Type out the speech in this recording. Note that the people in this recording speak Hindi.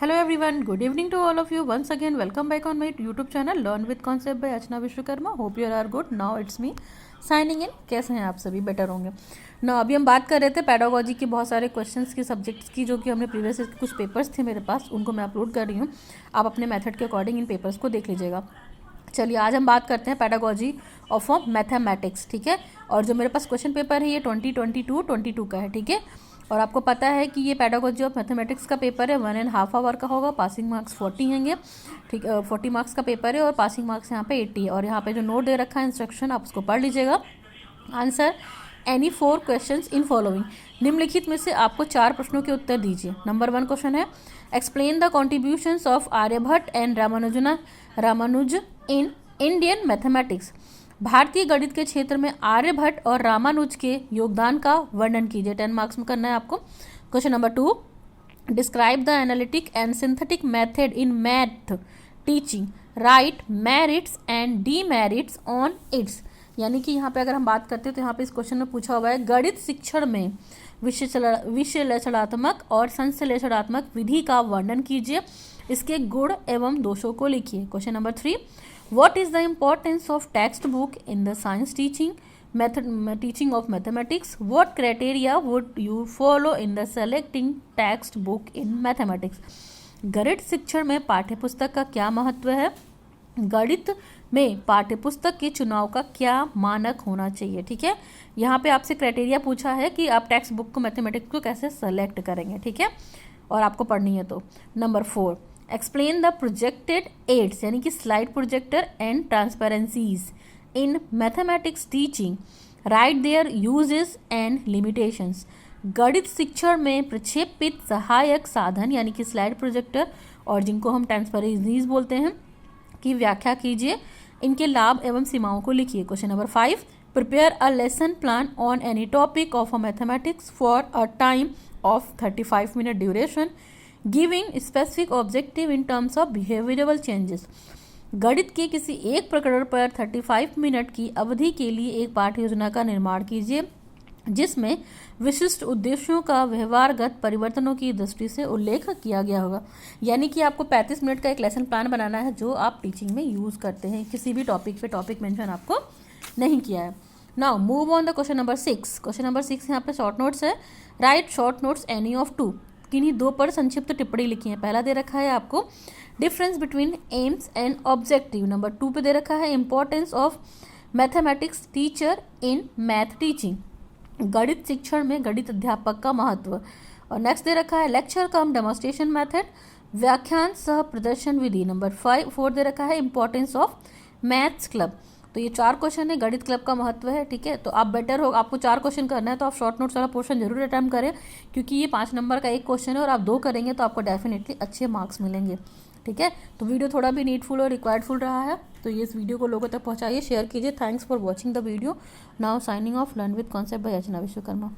Hello everyone, good evening to all of you. Once again, welcome back on my YouTube channel Learn with Concept by Archana Vishwakarma. Hope you are good. Now it's me signing in. कैसे हैं आप सभी? बेटर होंगे ना। अभी हम बात कर रहे थे पैडागोजी की, बहुत सारे क्वेश्चंस की, सब्जेक्ट्स की, जो कि हमने प्रीवियस कुछ पेपर्स थे मेरे पास, उनको मैं अपलोड कर रही हूँ। आप अपने मेथड के अकॉर्डिंग इन पेपर्स को देख लीजिएगा। चलिए आज हम बात करते हैं पैडागोजी ऑफ मैथमेटिक्स, ठीक है। और जो मेरे पास क्वेश्चन पेपर है ये 2022 का है, ठीक है। और आपको पता है कि ये पैडागोजी ऑफ मैथमेटिक्स का पेपर है, 1.5 आवर का होगा। पासिंग मार्क्स 40 होंगे, ठीक है। 40 मार्क्स का पेपर है और पासिंग मार्क्स यहाँ पे 80 है। और यहाँ पे जो नोट दे रखा है इंस्ट्रक्शन, आप उसको पढ़ लीजिएगा। Answer any 4 questions in following. निम्नलिखित में से आपको 4 प्रश्नों के उत्तर दीजिए। नंबर 1 क्वेश्चन है, explain the contributions of Aryabhata and Ramanuja in Indian mathematics. भारतीय गणित के क्षेत्र में आर्यभट्ट और रामानुज के योगदान का वर्णन कीजिए। 10 मार्क्स में करना है आपको। Question number 2, describe the analytic and synthetic method in math teaching, right merits and demerits on it's. यानी कि यहाँ पे अगर हम बात करते हैं तो यहाँ पे इस क्वेश्चन में पूछा हुआ है, गणित शिक्षण में विश्लेषणात्मक और संश्लेषणात्मक विधि का वर्णन कीजिए, इसके गुण एवं दोषों को लिखिए। Question number 3, What is the importance of textbook in the science teaching of mathematics? What criteria would you follow in the selecting textbook in mathematics? गणित शिक्षण में पाठ्यपुस्तक का क्या महत्व है? गणित में पाठ्यपुस्तक के चुनाव का क्या मानक होना चाहिए, ठीक है। यहाँ पे आपसे क्राइटेरिया पूछा है कि आप टेक्स्ट बुक को, मैथमेटिक्स को कैसे सेलेक्ट करेंगे, ठीक है। और आपको पढ़नी है तो। Number 4, explain the projected aids, यानी कि slide projector and transparencies in mathematics teaching, write their uses and limitations. गणित शिक्षण में प्रक्षेपित सहायक साधन यानी कि स्लाइड प्रोजेक्टर और जिनको हम ट्रांसपेरेंसीज बोलते हैं की व्याख्या कीजिए, इनके लाभ एवं सीमाओं को लिखिए। Question number 5, prepare a lesson plan on any topic of a mathematics for a time of 35 minute duration, giving specific objective in terms of behavioural changes. गणित के किसी एक प्रकरण पर 35 मिनट की अवधि के लिए एक पाठ्य योजना का निर्माण कीजिए, जिसमें विशिष्ट उद्देश्यों का व्यवहारगत परिवर्तनों की दृष्टि से उल्लेख किया गया होगा। यानी कि आपको 35 मिनट का एक लेसन प्लान बनाना है जो आप टीचिंग में यूज़ करते हैं। किसी भी टॉपिक पे टॉपिक मेंशन आपको नहीं किया है। Now move on the question number 6। Question number 6 यहाँ पे शॉर्ट नोट्स है। Right short notes any of 2, किन्हीं 2 पर संक्षिप्त टिप्पणी लिखी है। पहला दे रखा है आपको difference between AIIMS and objective. Number 2 पे दे रखा है importance of mathematics teacher in math teaching, गणित शिक्षण में गणित अध्यापक का महत्व। और नेक्स्ट दे रखा है लेक्चर कम डेमोन्स्ट्रेशन मेथड, व्याख्यान सह प्रदर्शन विधि। नंबर 4 दे रखा है इंपॉर्टेंस ऑफ मैथ्स क्लब। तो ये 4 क्वेश्चन है, गणित क्लब का महत्व है, ठीक है। तो आप बेटर हो, आपको 4 क्वेश्चन करना है तो आप शॉर्ट नोट्स वाला पोर्शन जरूर अटेम्प्ट करें, क्योंकि ये 5 नंबर का एक क्वेश्चन है और आप 2 करेंगे तो आपको डेफिनेटली अच्छे मार्क्स मिलेंगे, ठीक है। तो वीडियो थोड़ा भी नीडफुल और रिक्वायर्डफुल रहा है तो ये इस वीडियो को लोगों तक पहुंचाइए, शेयर कीजिए। Thanks for watching the video. Now signing off, learn with concept bye Archana Vishwakarma.